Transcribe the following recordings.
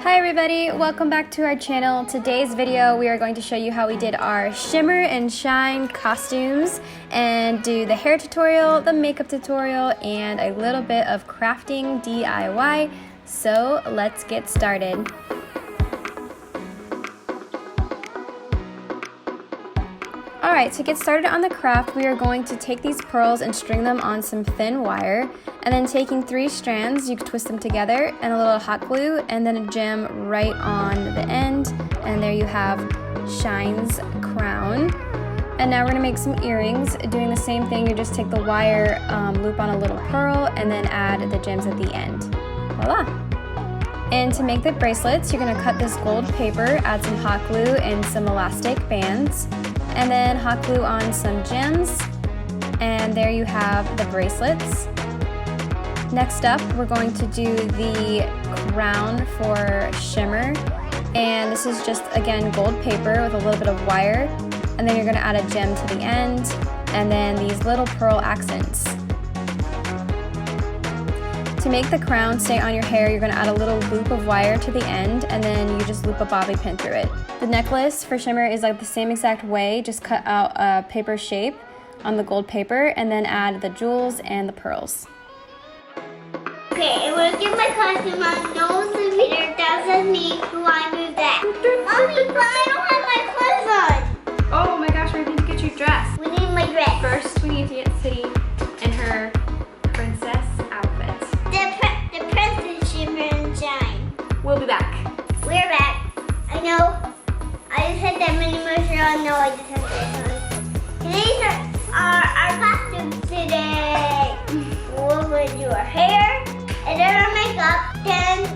Hi everybody, welcome back to our channel. Today's video we are going to show you how we did our shimmer and shine costumes and do the hair tutorial, the makeup tutorial, and a little bit of crafting DIY. So let's get started. Alright, to get started on the craft, we are going to take these pearls and string them on some thin wire, and then taking 3 strands, you can twist them together, and a little hot glue, and then a gem right on the end, and there you have Shine's crown. And now we're going to make some earrings. Doing the same thing, you just take the wire, loop on a little pearl, and then add the gems at the end. Voila! And to make the bracelets, you're going to cut this gold paper, add some hot glue and some elastic bands, and then hot glue on some gems, and there you have the bracelets. Next up, we're going to do the crown for shimmer, and this is just, again, gold paper with a little bit of wire, and then you're going to add a gem to the end, and then these little pearl accents. To make the crown stay on your hair, you're going to add a little loop of wire to the end, and then you just loop a bobby pin through it. The necklace for shimmer is like the same exact way, just cut out a paper shape on the gold paper, and then add the jewels and the pearls. Okay, I'm gonna get my costume on. No centimeter, that says me, who I moved that. Mommy, but I don't have my clothes on. Oh my gosh, we need to get you dressed. We need my dress. First, we need to get City in her princess outfit. The princess shimmer and shine. We'll be back. We're back. I know. I just had that mini motion on. No, I just had this on. Today's our costumes today. We're going to do our hair, and then our makeup, then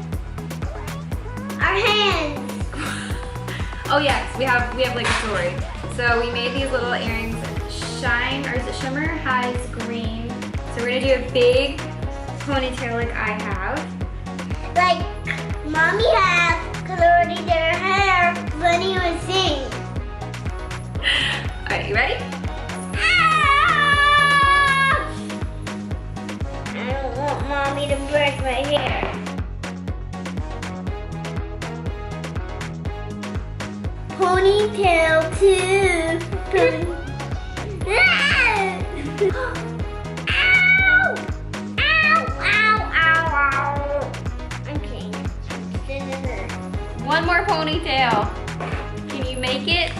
our hands. Oh yes, we have like a story. So we made these little earrings. Shine, or is it Shimmer, has green. So we're gonna do a big ponytail like I have. Like Mommy has, because I already did her hair. Bunny would sing. Alright, you ready? I don't want Mommy to brush my hair. Ponytail too. Ow! Ow! Ow! Ow! Ow! I'm kidding. One more ponytail. Can you make it?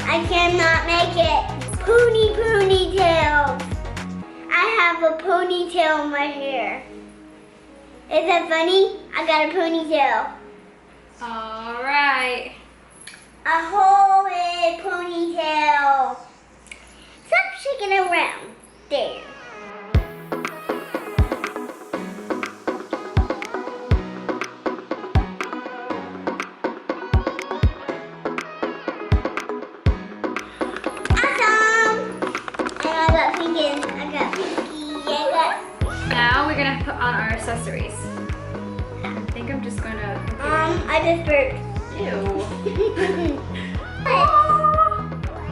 I cannot make it. Ponytail. I have a ponytail in my hair. Is that funny? I got a ponytail. Alright. A whole big ponytail. Stop shaking it around. There. Now we're gonna put on our accessories. I think I'm just gonna. I just burped. Ew.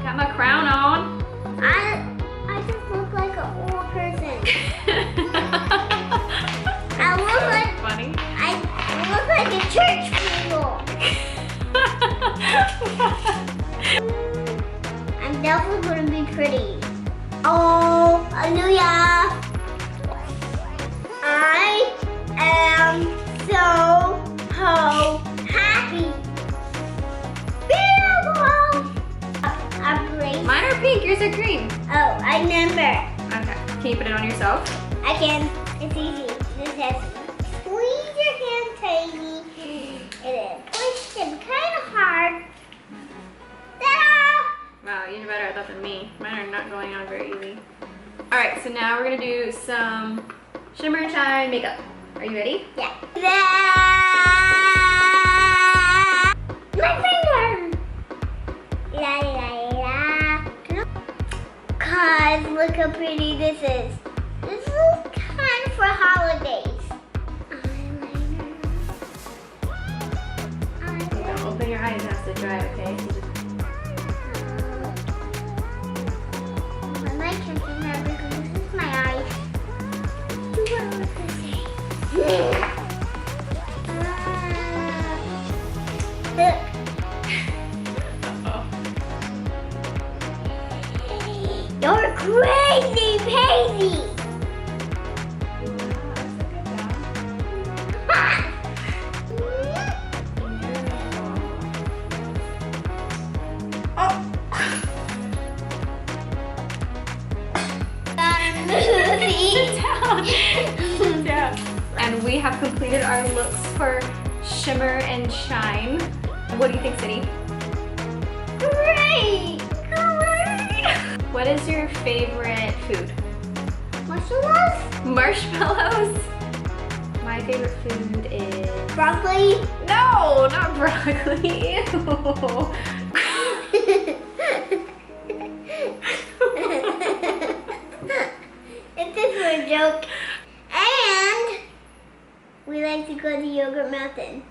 Got my crown on. I just look like an old person. I look like funny. I look like a church people. I'm definitely gonna be pretty. Oh, hallelujah. I am so happy. Mine are pink, yours are green. Oh, I remember. Okay, can you put it on yourself? I can. It's easy. This has squeeze your hand tiny. And then push them kind of hard. Ta-da! Wow, you're better at that than me. Mine are not going on very easy. Alright, so now we're gonna do some shimmer and shine makeup. Are you ready? Yeah. My finger! La la la. Cause look how pretty this is. This is kind of for holidays. Eyeliner. Open your eyes, it has to dry, okay? I might check it out because this is my eyes. Do what I was gonna say. completed our looks for Shimmer and Shine. What do you think, City? Great! What is your favorite food? Marshmallows? Marshmallows? My favorite food is... Broccoli? No, not broccoli. Ew. It's just for a joke. And we like to go to Yogurt Mountain.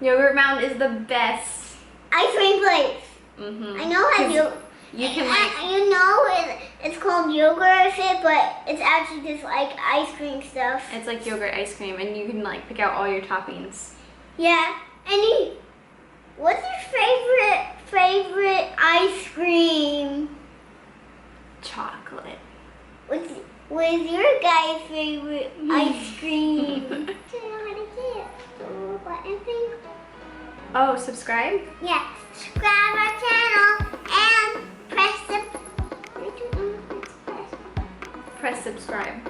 Yogurt Mountain is the best. Ice cream place. Mm-hmm. I know how You can like... you know it's called yogurt fit, but it's actually just like ice cream stuff. It's like yogurt ice cream, and you can like pick out all your toppings. Yeah. What's your favorite ice cream? Chocolate. What's your guys' favorite ice cream? Do you know how to do it? The little button thing? Oh, subscribe? Yeah. Subscribe our channel and Press subscribe.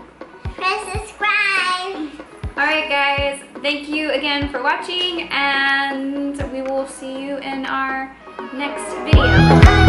press subscribe. Alright guys, thank you again for watching, and we will see you in our next video.